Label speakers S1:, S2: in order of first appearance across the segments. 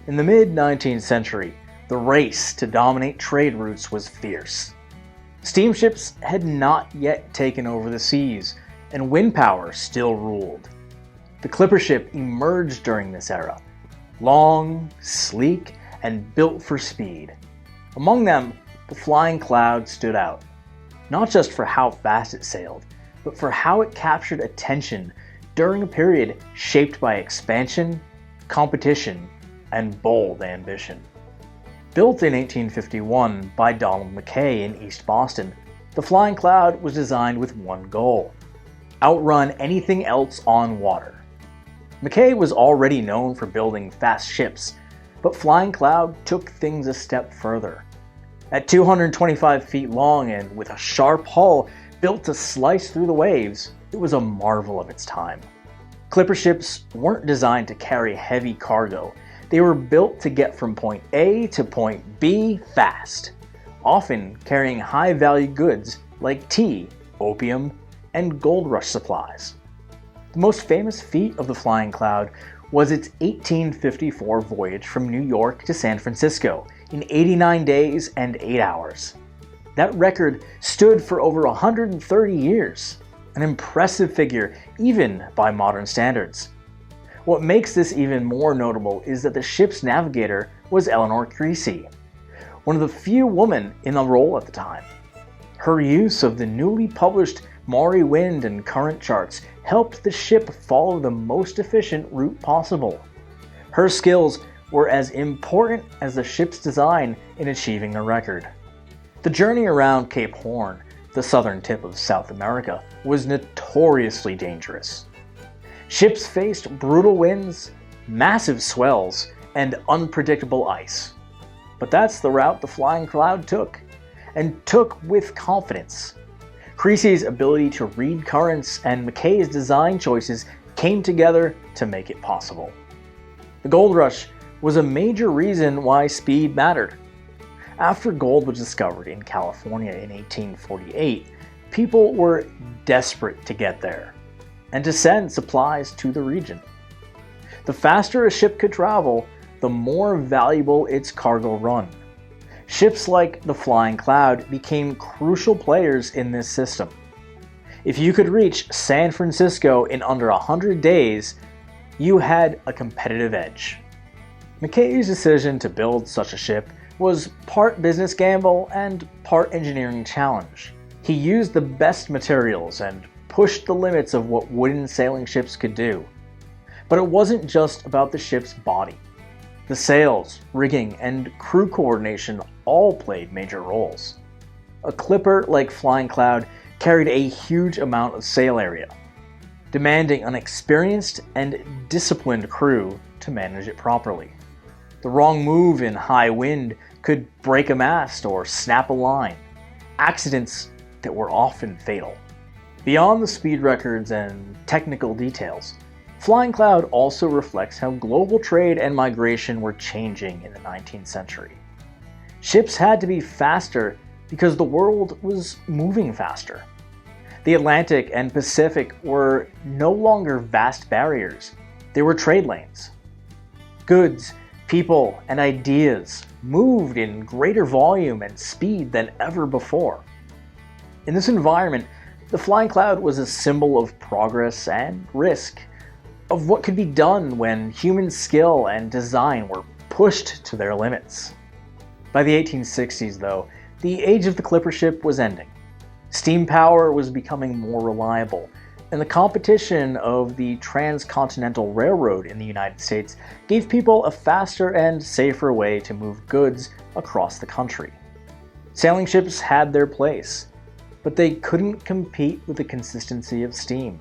S1: In the mid-19th century, the race to dominate trade routes was fierce. Steamships had not yet taken over the seas, and wind power still ruled. The clipper ship emerged during this era, long, sleek, and built for speed. Among them, the Flying Cloud stood out, not just for how fast it sailed, but for how it captured attention during a period shaped by expansion, competition, and bold ambition. Built in 1851 by Donald McKay in East Boston, the Flying Cloud was designed with one goal: outrun anything else on water. McKay was already known for building fast ships, but Flying Cloud took things a step further. At 225 feet long and with a sharp hull built to slice through the waves, it was a marvel of its time. Clipper ships weren't designed to carry heavy cargo. They were built to get from point A to point B fast, often carrying high-value goods like tea, opium, and gold rush supplies. The most famous feat of the Flying Cloud was its 1854 voyage from New York to San Francisco in 89 days and 8 hours. That record stood for over 130 years, an impressive figure even by modern standards. What makes this even more notable is that the ship's navigator was Eleanor Creesy, one of the few women in the role at the time. Her use of the newly published Maury wind and current charts helped the ship follow the most efficient route possible. Her skills were as important as the ship's design in achieving the record. The journey around Cape Horn, the southern tip of South America, was notoriously dangerous. Ships faced brutal winds, massive swells, and unpredictable ice. But that's the route the Flying Cloud took, and took with confidence. Creesy's ability to read currents and McKay's design choices came together to make it possible. The gold rush was a major reason why speed mattered. After gold was discovered in California in 1848, people were desperate to get there and to send supplies to the region. The faster a ship could travel, the more valuable its cargo run. Ships like the Flying Cloud became crucial players in this system. If you could reach San Francisco in under 100 days, you had a competitive edge. McKay's decision to build such a ship was part business gamble and part engineering challenge. He used the best materials and pushed the limits of what wooden sailing ships could do. But it wasn't just about the ship's body. The sails, rigging, and crew coordination all played major roles. A clipper like Flying Cloud carried a huge amount of sail area, demanding an experienced and disciplined crew to manage it properly. The wrong move in high wind could break a mast or snap a line, accidents that were often fatal. Beyond the speed records and technical details, Flying Cloud also reflects how global trade and migration were changing in the 19th century. Ships had to be faster because the world was moving faster. The Atlantic and Pacific were no longer vast barriers, they were trade lanes. Goods, people, and ideas moved in greater volume and speed than ever before. In this environment, the Flying Cloud was a symbol of progress and risk, of what could be done when human skill and design were pushed to their limits. By the 1860s, though, the age of the clipper ship was ending. Steam power was becoming more reliable, and the competition of the transcontinental railroad in the United States gave people a faster and safer way to move goods across the country. Sailing ships had their place, but they couldn't compete with the consistency of steam.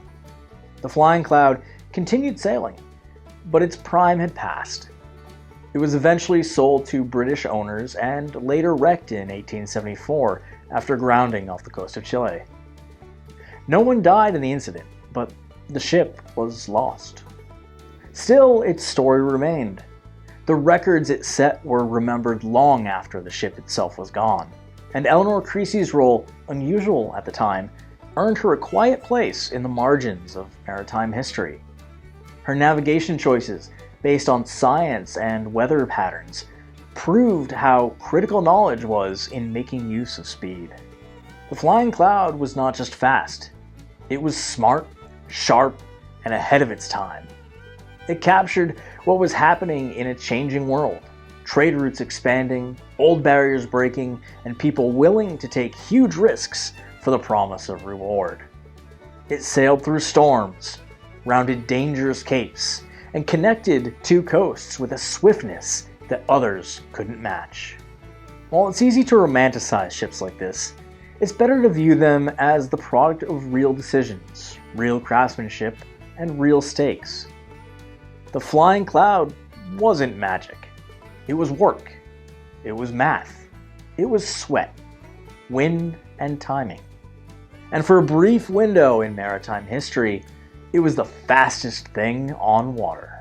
S1: The Flying Cloud continued sailing, but its prime had passed. It was eventually sold to British owners and later wrecked in 1874 after grounding off the coast of Chile. No one died in the incident, but the ship was lost. Still, its story remained. The records it set were remembered long after the ship itself was gone, and Eleanor Creesy's role, unusual at the time, earned her a quiet place in the margins of maritime history. Her navigation choices, based on science and weather patterns, proved how critical knowledge was in making use of speed. The flying cloud was not just fast. It was smart, sharp, and ahead of its time. It captured what was happening in a changing world. Trade routes expanding, old barriers breaking, and people willing to take huge risks for the promise of reward. It sailed through storms, rounded dangerous capes, and connected two coasts with a swiftness that others couldn't match. While it's easy to romanticize ships like this, it's better to view them as the product of real decisions, real craftsmanship, and real stakes. The flying cloud wasn't magic. It was work. It was math. It was sweat, wind, and timing. And for a brief window in maritime history, it was the fastest thing on water.